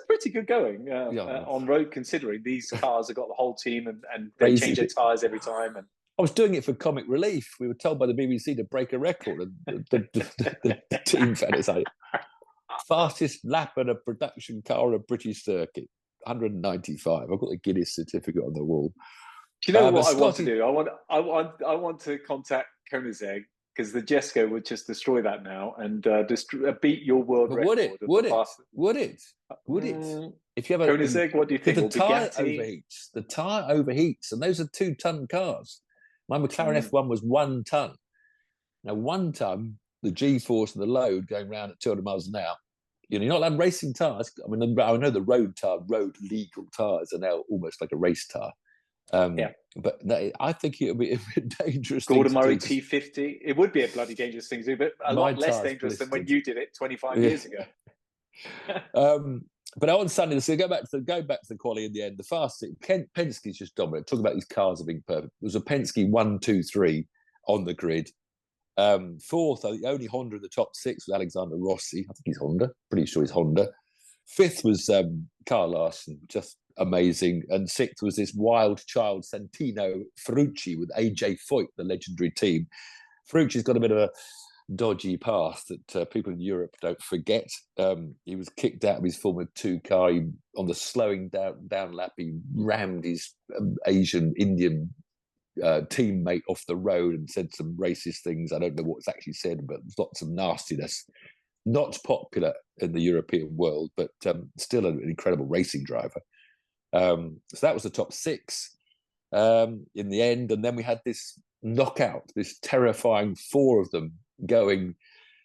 pretty good going on road, considering these cars have got the whole team and they change their tyres every time. And I was doing it for comic relief. We were told by the BBC to break a record, and the team found it like fastest lap at a production car on a British circuit, 195. I've got the Guinness certificate on the wall. Do you know what I want to do? I want to contact Koenigsegg, because the Jesko would just destroy that now and beat your world record. Would it? If you have Koenigsegg, what do you think? The tyre overheats, and those are 2-ton cars. My McLaren F1 was 1 ton. Now, 1 ton, the G-force and the load going around at 200 miles an hour. You're not allowed racing tyres. I mean, I know the road legal tyres are now almost like a race tyre. But I think it would be a bit dangerous. Gordon Murray T50. It would be a bloody dangerous thing to do, but a lot less dangerous than when you did it 25 years ago. But on Sunday, so go back to the quali in the end. The fast 6, Penske's just dominant. Talk about these cars being perfect. There was a Penske 1, 2, 3 on the grid. 4th, the only Honda in the top 6 was Alexander Rossi. I think he's Honda. Pretty sure he's Honda. 5th was Carl Larson, just amazing. And 6th was this wild child Santino Ferrucci with AJ Foyt, the legendary team. Ferrucci's got a bit of a dodgy past that people in Europe don't forget. He was kicked out of his Formula 2 car. On the slowing down lap, he rammed his Asian Indian teammate off the road and said some racist things. I don't know what's actually said, but there's lots of nastiness. Not popular in the European world, but still an incredible racing driver. So that was the top 6 in the end. And then we had this knockout, this terrifying 4 of them going.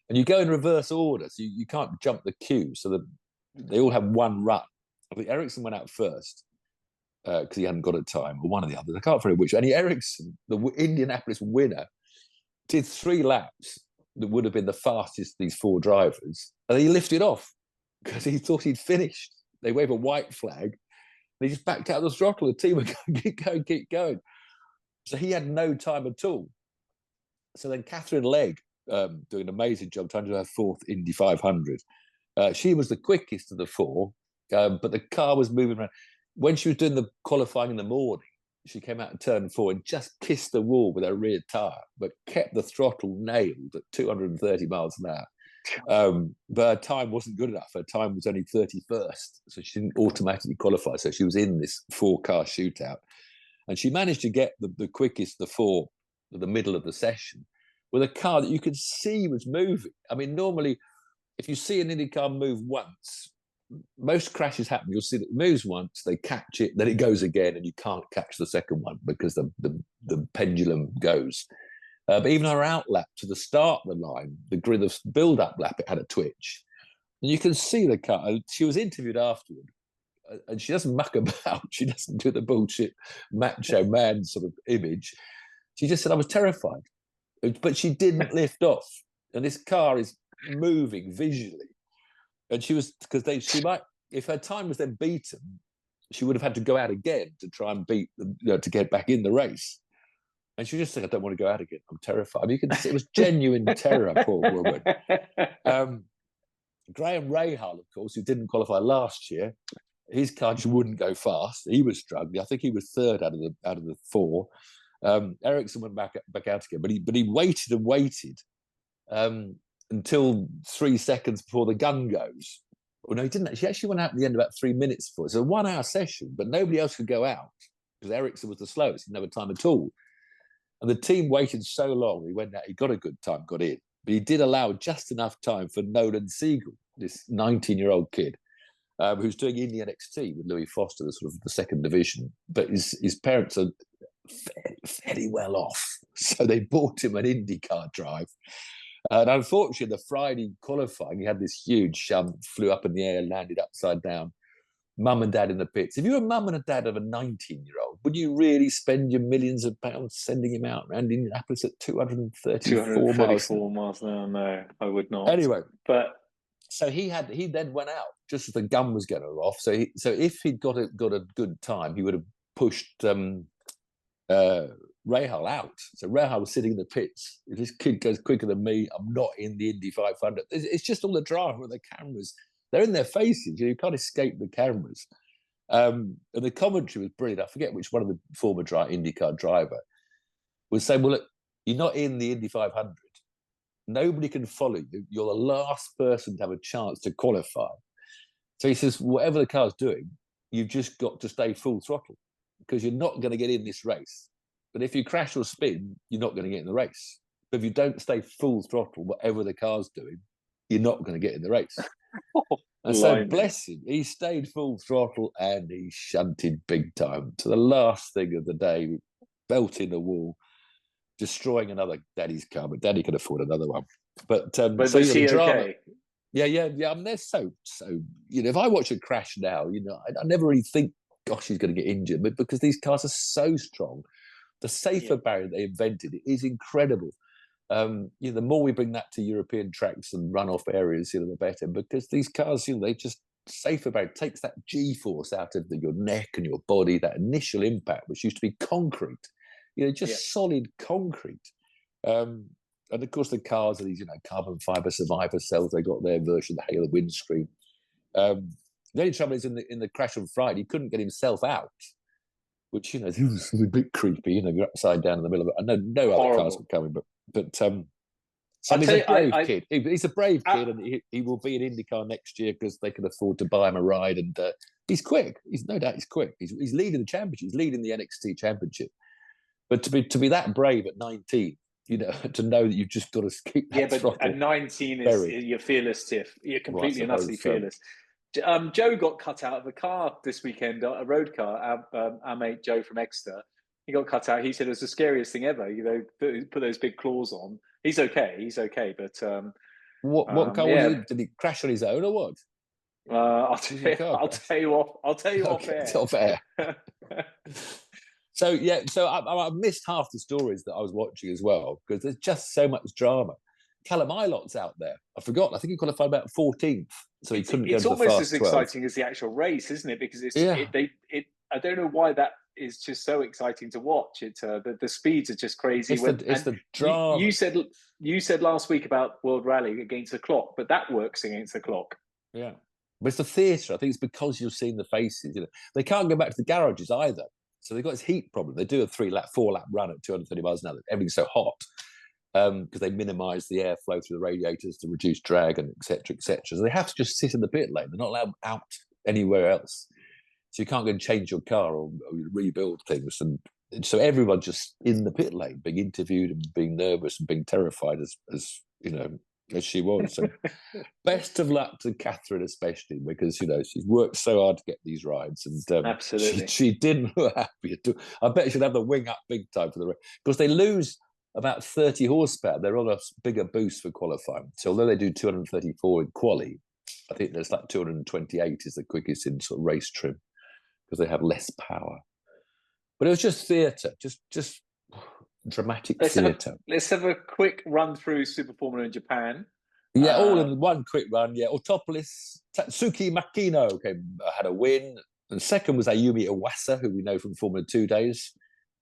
And you go in reverse order, so you can't jump the queue. So they all have 1 run. I think Ericsson went out first because he hadn't got a time, or one of the others. I can't remember which. And Ericsson, the Indianapolis winner, did 3 laps that would have been the fastest of these 4 drivers. And he lifted off because he thought he'd finished. They wave a white flag. And he just backed out of the throttle. The team were going, keep going. So he had no time at all. So then Catherine Legg, doing an amazing job, trying to do her 4th Indy 500. She was the quickest of the 4, but the car was moving around. When she was doing the qualifying in the morning, she came out and turn 4 and just kissed the wall with her rear tyre, but kept the throttle nailed at 230 miles an hour. But her time wasn't good enough. Her time was only 31st, so she didn't automatically qualify. So she was in this 4-car shootout. And she managed to get the quickest, the 4, at the middle of the session, with a car that you could see was moving. I mean, normally, if you see an Indy car move once, most crashes happen. You'll see that it moves once, they catch it, then it goes again, and you can't catch the second one because the pendulum goes. But even her out lap to the start of the line, the grid of build-up lap, it had a twitch. And you can see the car. She was interviewed afterward, and she doesn't muck about. She doesn't do the bullshit macho man sort of image. She just said, I was terrified. But she didn't lift off. and this car is moving visually. And she might, if her time was then beaten, she would have had to go out again to try and beat to get back in the race. And she just said, I don't want to go out again. I'm terrified. I mean, you can see it was genuine terror, poor woman. Graham Rahal, of course, who didn't qualify last year, his car just wouldn't go fast. He was struggling. I think he was third out of the four. Ericsson went back out again, but he waited and waited until 3 seconds before the gun goes. Well, no, he didn't. She actually went out at the end about 3 minutes before. It's a 1 hour session, but nobody else could go out because Ericsson was the slowest. He didn't have a time at all. And the team waited so long. He went out, he got a good time, got in. But he did allow just enough time for Nolan Siegel, this 19-year-old kid, who's doing Indy NXT with Louis Foster, the second division. But his parents are fairly well off. So they bought him an IndyCar drive. And unfortunately, the Friday qualifying, he had this huge shunt, flew up in the air, landed upside down. Mum and dad in the pits. If you're a mum and a dad of a 19-year-old, would you really spend your millions of pounds sending him out around Indianapolis at 234 miles an hour? No, I would not. Anyway, but so he then went out just as the gun was going off. So if he'd got a good time, he would have pushed Rahal out. So Rahal was sitting in the pits. If this kid goes quicker than me, I'm not in the Indy 500. It's just all the drama with the cameras. They're in their faces. You can't escape the cameras. And the commentary was brilliant. I forget which one of the former IndyCar driver was saying, well, look, you're not in the Indy 500. Nobody can follow you. You're the last person to have a chance to qualify. So he says, whatever the car's doing, you've just got to stay full throttle because you're not going to get in this race. But if you crash or spin, you're not going to get in the race. But if you don't stay full throttle, whatever the car's doing, you're not going to get in the race. And so, bless him, he stayed full throttle and he shunted big time to the last thing of the day, belting the wall, destroying another daddy's car, but daddy could afford another one. But was he okay? Yeah. I mean, they're so. If I watch a crash now, I never really think, gosh, he's going to get injured, but because these cars are so strong, the safer barrier they invented is incredible. The more we bring that to European tracks and runoff areas, the better, because these cars, they just safer barrier takes that G-force out of your neck and your body, that initial impact, which used to be concrete, solid concrete. And of course, the cars are these, carbon fiber survivor cells. They got their version of the Halo windscreen. The only trouble is in the crash on Friday, he couldn't get himself out, which it was a bit creepy. You're upside down in the middle of it. I know no other cars were coming, but so he's a brave kid. He's a brave kid, and he will be in IndyCar next year because they can afford to buy him a ride. And he's quick. He's no doubt he's quick. He's leading the championship. He's leading the NXT championship. But to be that brave at 19, to know that you've just got to keep that throttle. At 19 you're fearless, Tiff. You're completely and utterly fearless. Joe got cut out of a car this weekend, a road car. Our mate Joe from Exeter, he got cut out. He said it was the scariest thing ever. Put those big claws on. He's okay, but what car was he? Did he crash on his own or what? I'll tell you off air. Off air. So I missed half the stories that I was watching as well because there's just so much drama. Callum Ilot's out there. I forgot. I think he qualified about 14th, so he couldn't go to the fast 12. It's almost as exciting as the actual race, isn't it? Because I don't know why that is just so exciting to watch. The speeds are just crazy. It's the drama. You said last week about World Rally against the clock, but that works against the clock. Yeah, but it's the theatre. I think it's because you've seen the faces. They can't go back to the garages either, so they've got this heat problem. They do a 4-lap run at 230 miles an hour. Everything's so hot. Because they minimise the airflow through the radiators to reduce drag and et cetera. So they have to just sit in the pit lane. They're not allowed out anywhere else. So you can't go and change your car or rebuild things. And so everyone's just in the pit lane, being interviewed and being nervous and being terrified as she was. So best of luck to Catherine, especially because she's worked so hard to get these rides, and absolutely she didn't look happy at all. I bet she'll have the wing up big time for the race because they lose about 30 horsepower. They're on a bigger boost for qualifying. So although they do 234 in quali, I think there's 228 is the quickest in sort of race trim because they have less power. But it was just theatre, just dramatic Let's theatre. have a quick run through Superformula in Japan. Yeah, all in one quick run. Yeah, Autopolis, Tatsuki Makino had a win. And second was Ayumi Iwasa, who we know from Formula 2 days.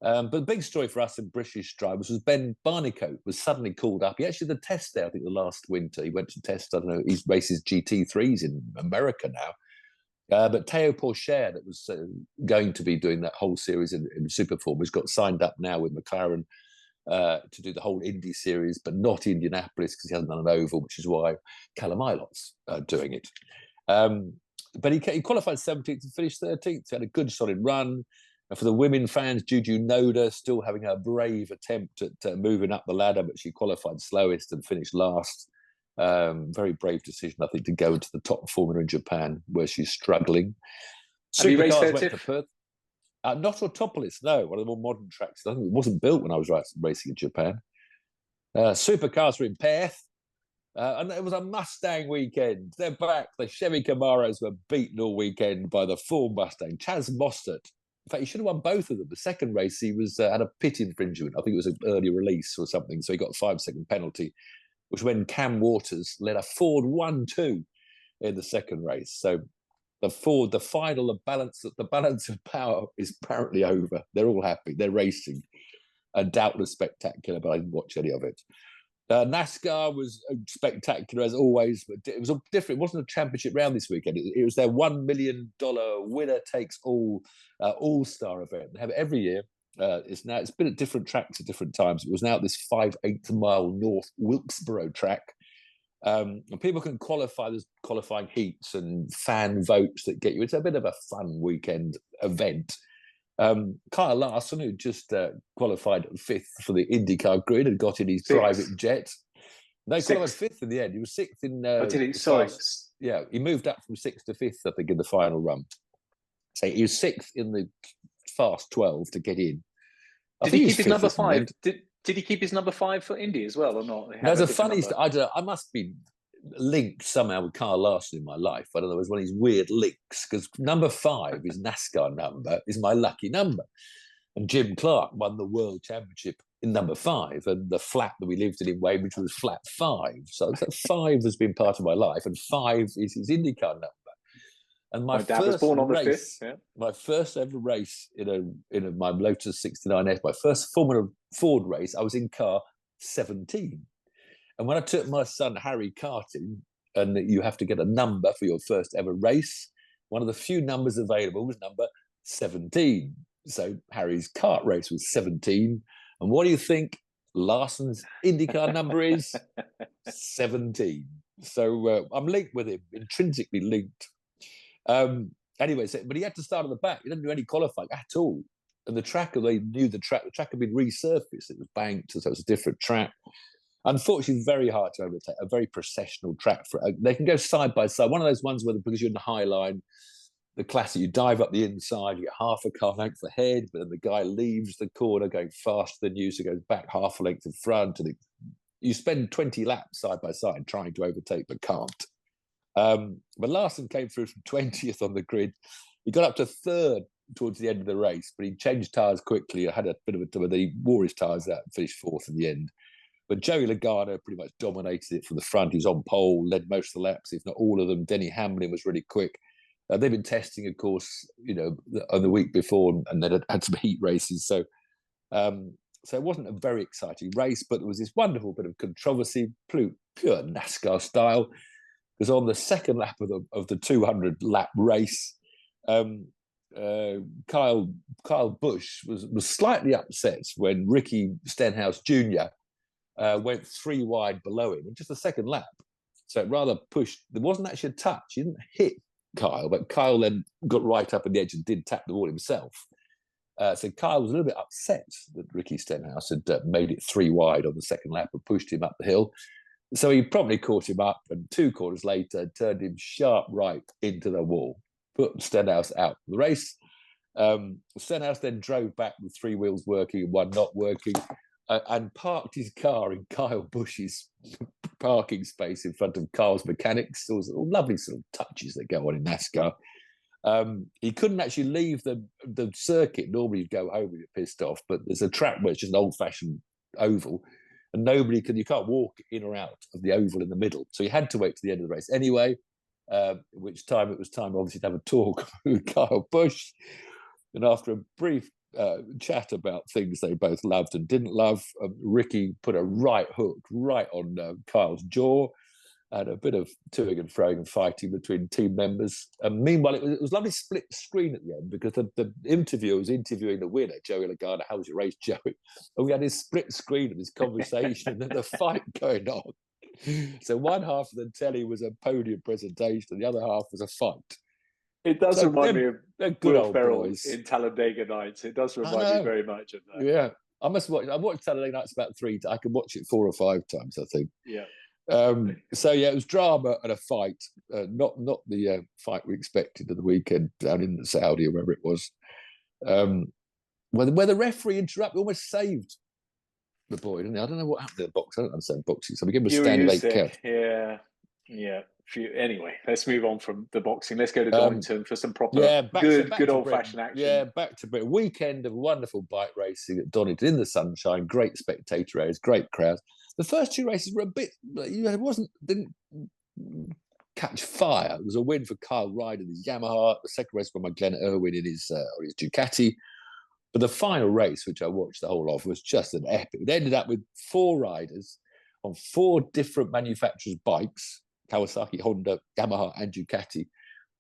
But the big story for us in British drivers was Ben Barnicoat was suddenly called up. He actually did a test there, I think, the last winter. He went to test, I don't know, he races GT3s in America now. But Teo Pourchaire, that was going to be doing that whole series in Superformula, has got signed up now with McLaren to do the whole Indy series, but not Indianapolis because he hasn't done an oval, which is why Callum Ilot's doing it. But he qualified 17th and finished 13th. He had a good, solid run. And for the women fans, Juju Noda still having a brave attempt at moving up the ladder, but she qualified slowest and finished last. Very brave decision, I think, to go into the top formula in Japan, where she's struggling. Have you raced there, went Tiff? to Perth. Not Autopolis, no. One of the more modern tracks. I think it wasn't built when I was racing in Japan. Supercars were in Perth. And it was a Mustang weekend. They're back. The Chevy Camaros were beaten all weekend by the Ford Mustang. Chaz Mostert. In fact, he should have won both of them. The second race, he was had a pit infringement. I think it was an early release or something. So he got a 5-second penalty, which when Cam Waters led a Ford 1-2 in the second race. So the balance of power is apparently over. They're all happy. They're racing. Doubtless spectacular, but I didn't watch any of it. NASCAR was spectacular as always, but it was different. It wasn't a championship round this weekend. It was their $1 million winner takes all all-star event. They have it every year. It's been at different tracks at different times. It was now at this 5/8 mile North Wilkesboro track. And people can qualify. There's qualifying heats and fan votes that get you. It's a bit of a fun weekend event. Kyle Larson, who just qualified 5th for the IndyCar grid and got in his private jet. They qualified 5th in the end. He was 6th in. Sorry. Yeah, he moved up from 6th to 5th, I think, in the final run. So he was 6th in the fast 12 to get in. Did he keep his number 5? Did he keep his number 5 for Indy as well, or not? There's a funny. I don't know. I must be linked somehow with Kyle Larson in my life. I don't know. It was one of these weird links because number 5 is NASCAR number, is my lucky number. And Jim Clark won the world championship in number 5, and the flat that we lived in Weybridge was flat 5. So 5 has been part of my life, and 5 is his IndyCar number. And my dad was born on the 5th. Yeah. My first ever race in my Lotus 69S, my first Formula Ford race, I was in car 17. And when I took my son Harry karting, and you have to get a number for your first ever race, one of the few numbers available was number 17. So Harry's kart race was 17. And what do you think Larson's IndyCar number is? 17. So I'm linked with him, intrinsically linked. Anyway, but he had to start at the back. He didn't do any qualifying at all. And the track, they knew the track had been resurfaced. It was banked, so it was a different track. Unfortunately, very hard to overtake. A very processional track. They can go side by side. One of those ones where, because you're in the high line, the classic, you dive up the inside, you get half a car length ahead, but then the guy leaves the corner going faster than you, so goes back half a length in front. And you spend 20 laps side by side trying to overtake, but can't. But Larson came through from 20th on the grid. He got up to 3rd towards the end of the race, but he changed tyres quickly. Had a bit of he wore his tyres out and finished 4th in the end. But Joey Logano pretty much dominated it from the front. He was on pole, led most of the laps, if not all of them. Denny Hamlin was really quick. They've been testing, of course, on the week before, and then had some heat races. So it wasn't a very exciting race, but there was this wonderful bit of controversy, pure NASCAR style, because on the second lap of the 200-lap race, Kyle Busch was slightly upset when Ricky Stenhouse Jr. Went 3 wide below him in just the second lap. So it rather pushed. There wasn't actually a touch. He didn't hit Kyle, but Kyle then got right up at the edge and did tap the ball himself. So Kyle was a little bit upset that Ricky Stenhouse had made it 3 wide on the second lap and pushed him up the hill. So he promptly caught him up, and 2 corners later turned him sharp right into the wall, put Stenhouse out of the race. Stenhouse then drove back with 3 wheels working and 1 not working, and parked his car in Kyle Busch's parking space in front of Kyle's mechanics. There was lovely sort of touches that go on in NASCAR. He couldn't actually leave the circuit. Normally you'd go home and you're pissed off, but there's a track where it's just an old-fashioned oval, and you can't walk in or out of the oval in the middle. So he had to wait to the end of the race anyway, which time it was time obviously to have a talk with Kyle Busch. And after a brief chat about things they both loved and didn't love, Ricky put a right hook right on Kyle's jaw, and a bit of toing and froing and fighting between team members. And meanwhile, it was lovely split screen at the end, because the interviewer was interviewing the winner, Joey Logano. How was your race, Joey? And we had this split screen of this conversation and the fight going on. So one half of the telly was a podium presentation, and the other half was a fight. It does remind me of good Will old Ferrell boys in Talladega Nights. It does remind me very much of that. Yeah, I must watch. I watched Talladega Nights about 3 times. I can watch it 4 or 5 times, I think. Yeah. So yeah, it was drama and a fight, not the fight we expected at the weekend down in Saudi or wherever it was, where the referee interrupted, almost saved the boy, didn't he? I don't know what happened to the box. I don't understand boxing, so we give him a standard 8 count. Yeah. Anyway, let's move on from the boxing. Let's go to Donington for some proper good old-fashioned action. Yeah, back to Britain. Weekend of wonderful bike racing at Donington in the sunshine. Great spectator areas, great crowds. The first 2 races were a bit, didn't catch fire. It was a win for Kyle Ryder in his Yamaha. The second race by Glenn Irwin in his Ducati. But the final race, which I watched the whole of, was just an epic. It ended up with 4 riders on 4 different manufacturers' bikes, Kawasaki, Honda, Yamaha, and Ducati,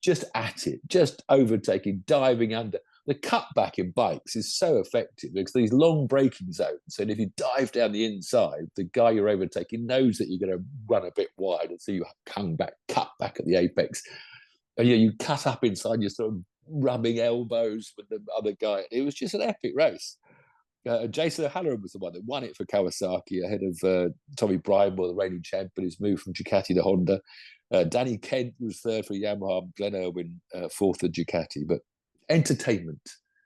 just at it, just overtaking, diving under. The cutback in bikes is so effective because these long braking zones. So if you dive down the inside, the guy you're overtaking knows that you're going to run a bit wide, and so you cut back at the apex. And you cut up inside, you're sort of rubbing elbows with the other guy. It was just an epic race. Jason O'Halloran was the one that won it for Kawasaki ahead of Tommy Bridewell, the reigning champion, who's moved from Ducati to Honda. Danny Kent was 3rd for Yamaha, Glenn Irwin 4th for Ducati. But entertainment.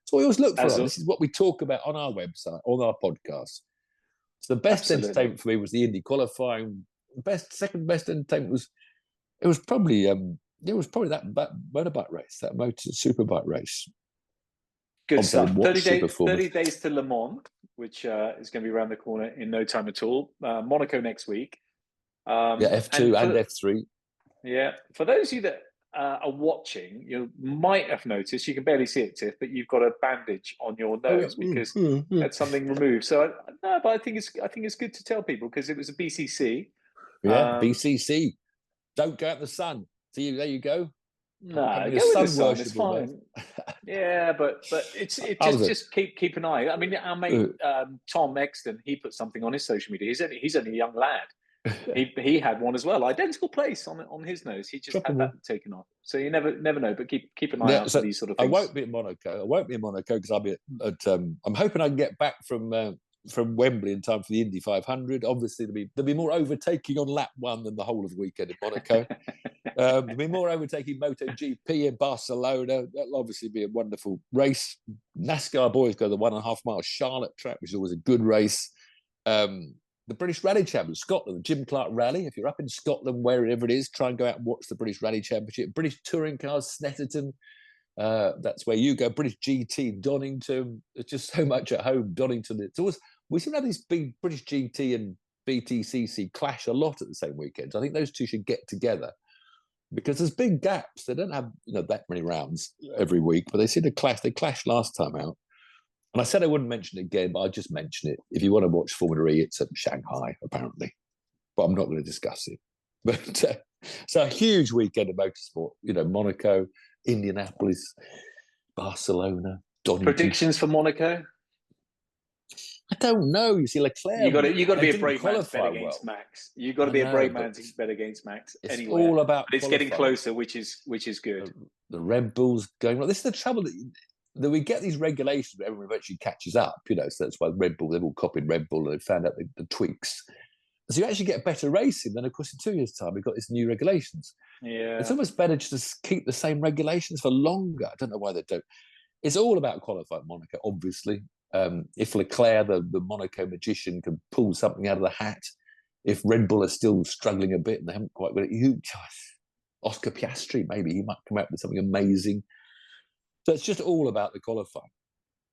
So we always look for. This is what we talk about on our website, on our podcast. So the best entertainment for me was the Indy qualifying. Second best entertainment was probably that motorbike race, that superbike race. Good stuff. 30 days to Le Mans, which is going to be around the corner in no time at all. Monaco next week. F2 and F3. Yeah. For those of you that are watching, you might have noticed, you can barely see it, Tiff, but you've got a bandage on your nose because you had something removed. So but I think it's good to tell people, because it was a BCC. Yeah, BCC. Don't go out in the sun. See, there you go. No, go in the sun. It's fine. Yeah, but it's just keep an eye. I mean, our mate Tom Exton, he put something on his social media. He's only a young lad. He had one as well, identical place on his nose. He just had that taken off. So you never know. But keep an eye out for these sort of things. I won't be in Monaco because I'll be I'm hoping I can get back from Wembley in time for the Indy 500. Obviously, there'll be more overtaking on lap 1 than the whole of the weekend in Monaco. There'll be more overtaking MotoGP in Barcelona. That'll obviously be a wonderful race. NASCAR boys go the 1.5 mile Charlotte track, which is always a good race. The British Rally Championship, Scotland, the Jim Clark Rally. If you're up in Scotland, wherever it is, try and go out and watch the British Rally Championship. British Touring Cars, Snetterton. That's where you go. British GT, Donington. There's just so much at home. Donington. It's always, we seem to have these big British GT and BTCC clash a lot at the same weekends. I think those two should get together because there's big gaps. They don't have that many rounds every week, but they seem to clash. They clashed last time out. And I said I wouldn't mention it again, but I'll just mention it. If you want to watch Formula E, it's at Shanghai, apparently. But I'm not going to discuss it. But so a huge weekend of motorsport. Monaco, Indianapolis, Barcelona, Donington. Predictions for Monaco? I don't know. You see, Leclerc. You got to be a brave man to bet against Max. You got to be a brave man to bet against Max. It's all about. But it's getting closer, which is good. The Red Bulls going well. This is the trouble that we get these regulations, but everyone eventually catches up. So that's why Red Bull, they've all copied Red Bull, and they found out the tweaks. So you actually get better racing. Then, of course, in 2 years' time, we've got these new regulations. Yeah, it's almost better to just keep the same regulations for longer. I don't know why they don't. It's all about qualifying Monaco, obviously. If Leclerc, the Monaco magician, can pull something out of the hat, if Red Bull are still struggling a bit and they haven't quite got it, Oscar Piastri, maybe he might come out with something amazing. So it's just all about the qualifying.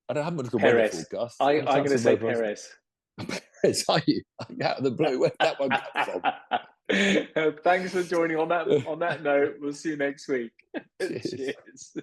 I haven't looked at the weather Perez. forecast. I'm going to say Perez. Perez, are you? Out of the blue, where'd that one come from? Thanks for joining on that note. We'll see you next week. Cheers. Cheers.